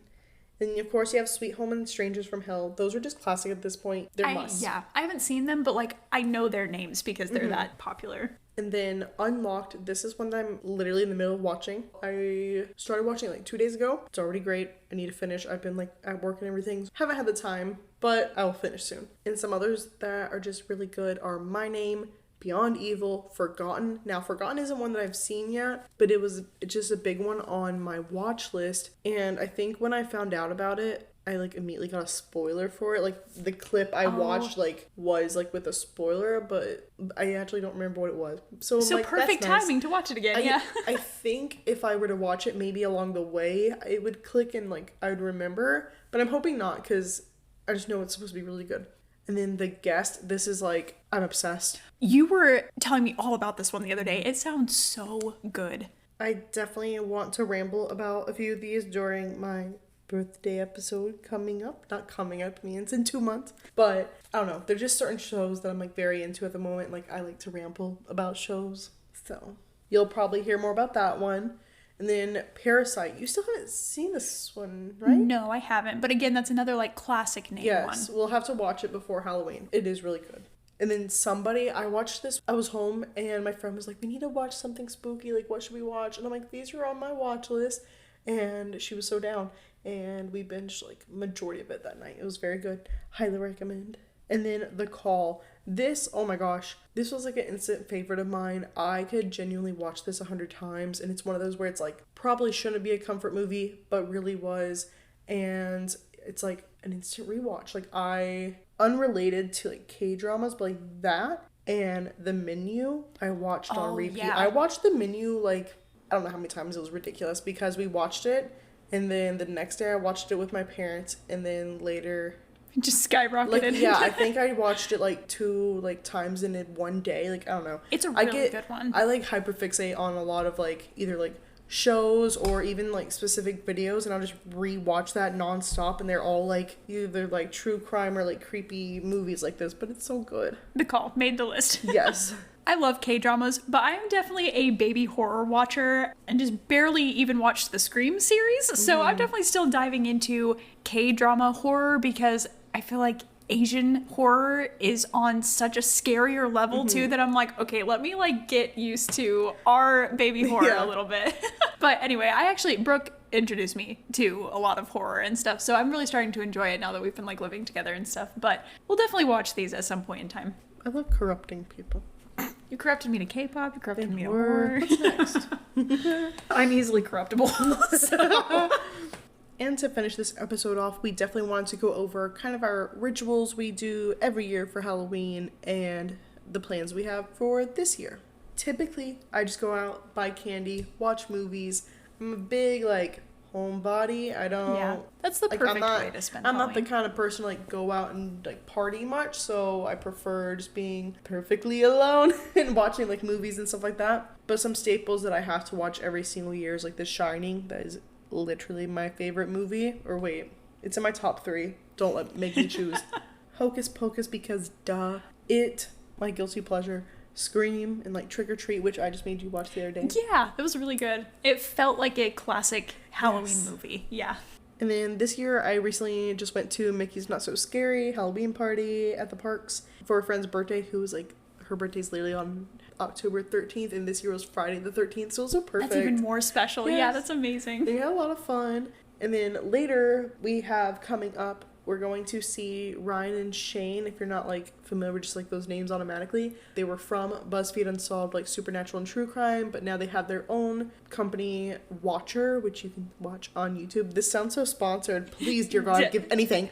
And of course you have Sweet Home and Strangers from Hell. Those are just classic at this point. They're must. Yeah, I haven't seen them, but like I know their names because they're that popular. And then Unlocked, this is one that I'm literally in the middle of watching. I started watching like 2 days ago. It's already great. I need to finish. I've been like at work and everything. Haven't had the time, but I will finish soon. And some others that are just really good are My Name, Beyond Evil, Forgotten. Now, Forgotten isn't one that I've seen yet, but it's just a big one on my watch list. And I think when I found out about it, I like immediately got a spoiler for it. Like the clip I watched like was like with a spoiler, but I actually don't remember what it was. So I'm like, perfect that's nice. timing to watch it again. I think if I were to watch it maybe along the way, it would click and like I would remember, but I'm hoping not because I just know it's supposed to be really good. And then The Guest, this is like, I'm obsessed. You were telling me all about this one the other day. It sounds so good. I definitely want to ramble about a few of these during my birthday episode coming up. Not coming up means in 2 months. But I don't know. There's just certain shows that I'm like very into at the moment. Like I like to ramble about shows. So you'll probably hear more about that one. And then Parasite. You still haven't seen this one, right? No, I haven't. But again, that's another like classic name Yes, one. we'll have to watch it before Halloween. It is really good. And then Somebody, I watched this. I was home and my friend was like, we need to watch something spooky. Like, what should we watch? And I'm like, these are on my watch list. And she was so down. And we binged like majority of it that night. It was very good. Highly recommend. And then The Call. This, oh my gosh, this was like an instant favorite of mine. I could genuinely watch this 100 times. And it's one of those where it's like, probably shouldn't be a comfort movie, but really was. And it's like an instant rewatch. Like unrelated to like K-dramas, but like that and The Menu, I watched on repeat. Yeah. I watched The Menu like, I don't know how many times. It was ridiculous because we watched it. And then the next day I watched it with my parents. And then later... Just skyrocketed. Like, yeah, I think I watched it like 2 times in it one day. Like, I don't know. It's a really good one. I like hyperfixate on a lot of like either like shows or even like specific videos, and I'll just rewatch that nonstop, and they're all like either like true crime or like creepy movies like this, but it's so good. The Call made the list. Yes. I love K-dramas, but I am definitely a baby horror watcher and just barely even watched the Scream series. So I'm definitely still diving into K-drama horror because I feel like Asian horror is on such a scarier level too that I'm like, okay, let me like get used to our baby horror a little bit. But anyway, Brooke introduced me to a lot of horror and stuff, so I'm really starting to enjoy it now that we've been like living together and stuff. But we'll definitely watch these at some point in time. I love corrupting people. You corrupted me to K-pop, you corrupted me to Horror. horror. What's next? I'm easily corruptible. So. And to finish this episode off, we definitely wanted to go over kind of our rituals we do every year for Halloween and the plans we have for this year. Typically, I just go out, buy candy, watch movies. I'm a big, like, homebody. I don't... Yeah, that's the perfect way to spend I'm Halloween. not the kind of person to, like, go out and, like, party much, so I prefer just being perfectly alone and watching, like, movies and stuff like that. But some staples that I have to watch every single year is, like, The Shining. That is literally my favorite movie. Or wait, it's in my top 3. Don't make me choose. Hocus Pocus, because duh. It, my guilty pleasure. Scream and like Trick or Treat, which I just made you watch the other day. Yeah, it was really good. It felt like a classic Halloween movie. Yeah. And then this year I recently just went to Mickey's Not So Scary Halloween party at the parks for a friend's birthday, who was like, her birthday's literally on October 13th, and this year was Friday the 13th, so it was so perfect. That's even more special. Yes. Yeah, that's amazing. We had a lot of fun. And then later we have coming up, we're going to see Ryan and Shane. If you're not like familiar with just like those names automatically, they were from BuzzFeed Unsolved, like Supernatural and True Crime, but now they have their own company, Watcher, which you can watch on YouTube. This sounds so sponsored. Please, dear God, give anything.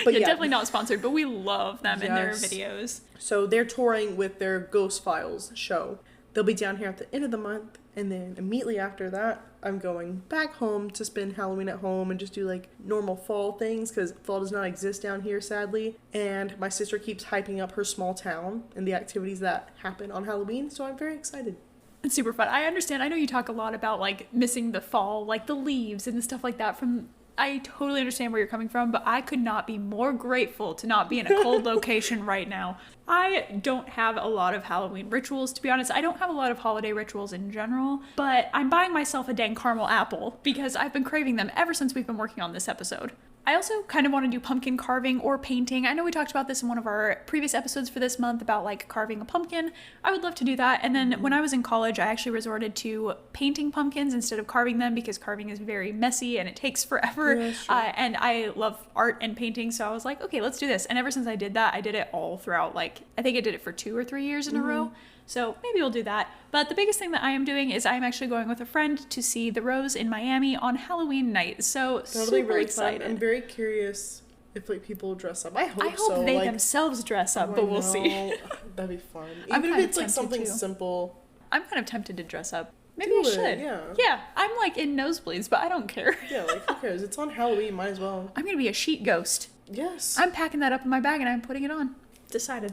But yeah, definitely not sponsored, but we love them in their Yes. videos. So they're touring with their Ghost Files show. They'll be down here at the end of the month, and then immediately after that, I'm going back home to spend Halloween at home and just do like normal fall things, because fall does not exist down here, sadly. And my sister keeps hyping up her small town and the activities that happen on Halloween, so I'm very excited. It's super fun. I understand. I know you talk a lot about like missing the fall, like the leaves and stuff like that from... I totally understand where you're coming from, but I could not be more grateful to not be in a cold location right now. I don't have a lot of Halloween rituals, to be honest. I don't have a lot of holiday rituals in general, but I'm buying myself a dang caramel apple because I've been craving them ever since we've been working on this episode. I also kind of want to do pumpkin carving or painting. I know we talked about this in one of our previous episodes for this month about like carving a pumpkin. I would love to do that. And then when I was in college, I actually resorted to painting pumpkins instead of carving them because carving is very messy and it takes forever. Yeah, sure. And I love art and painting. So I was like, okay, let's do this. And ever since I did that, I did it all throughout. Like, I think I did it for 2 or 3 years in a row. So maybe we'll do that. But the biggest thing that I am doing is I'm actually going with a friend to see The Rose in Miami on Halloween night. So That'll be super really excited. fun. I'm very curious if like people dress up. I hope so. They like, themselves dress up, I but we'll know. see. That'd be fun. I'm Even if kind of it's like tempted something to. simple. I'm kind of tempted to dress up. Maybe Do I it, should. yeah. Yeah, I'm like in nosebleeds, but I don't care. Yeah, like who cares? It's on Halloween, might as well. I'm gonna be a sheet ghost. Yes. I'm packing that up in my bag and I'm putting it on. Decided.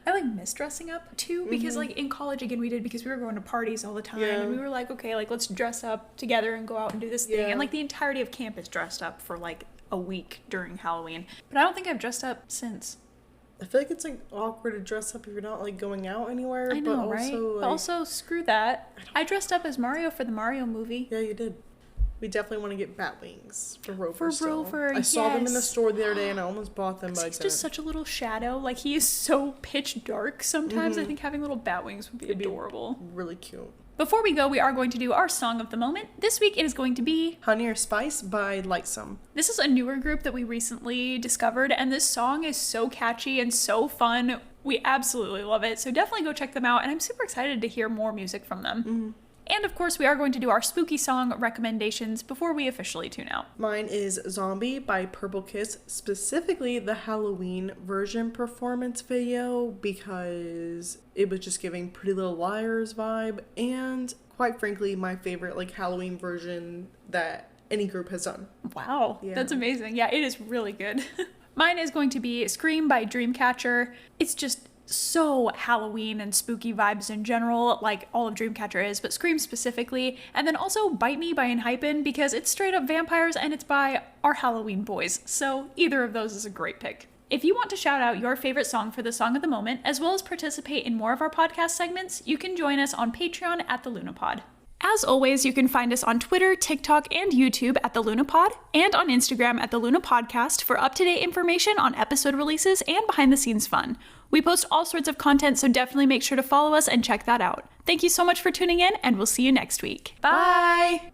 I like miss dressing up too because like in college again we did because we were going to parties all the time Yeah. and we were like, okay, like let's dress up together and go out and do this thing. Yeah. And like the entirety of campus dressed up for like a week during Halloween. But I don't think I've dressed up since. I feel like it's like awkward to dress up if you're not like going out anywhere. I know, but right? also, But like, also, screw that. I dressed up as Mario for the Mario movie. yeah, you did. We definitely want to get bat wings for Rover. For still. Rover, I saw them in the yes. store the other day and I almost bought them, but I He's just couldn't. such a little shadow. Like, he is so pitch dark sometimes. I think having little bat wings would be adorable. Really cute. Before we go, we are going to do our song of the moment. This week it is going to be... Honey or Spice by Lightsome. This is a newer group that we recently discovered, and this song is so catchy and so fun. We absolutely love it, so definitely go check them out, and I'm super excited to hear more music from them. And of course, we are going to do our spooky song recommendations before we officially tune out. Mine is Zombie by Purple Kiss, specifically the Halloween version performance video because it was just giving Pretty Little Liars vibe and quite frankly my favorite like Halloween version that any group has done. Wow, Yeah. that's amazing. Yeah, it is really good. Mine is going to be Scream by Dreamcatcher. It's just so Halloween and spooky vibes in general, like all of Dreamcatcher is, but Scream specifically. And then also Bite Me by Enhypen because it's straight up vampires and it's by our Halloween boys. So either of those is a great pick. If you want to shout out your favorite song for the song of the moment, as well as participate in more of our podcast segments, you can join us on Patreon at the Lunapod. As always, you can find us on Twitter, TikTok, and YouTube at The Lunapod, and on Instagram at The Luna Podcast for up-to-date information on episode releases and behind-the-scenes fun. We post all sorts of content, so definitely make sure to follow us and check that out. Thank you so much for tuning in, and we'll see you next week. Bye!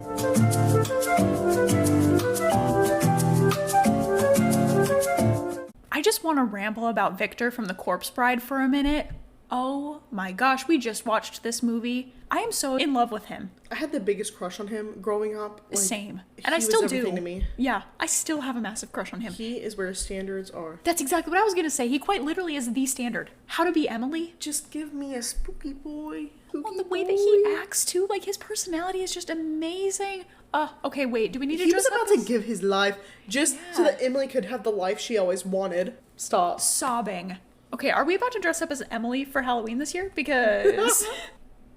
I just want to ramble about Victor from The Corpse Bride for a minute. Oh my gosh, we just watched this movie. I am so in love with him. I had the biggest crush on him growing up. Like, Same. And he I still was do. everything to me. Yeah, I still have a massive crush on him. He is where standards are. That's exactly what I was going to say. He quite literally is the standard. How to Be Emily. Just give me a spooky boy. Well, the way that he acts too, like his personality is just amazing. Okay, wait, do we need to He dress was about up to give his life just so that Emily could have the life she always wanted. Stop. sobbing. Okay, are we about to dress up as Emily for Halloween this year? Because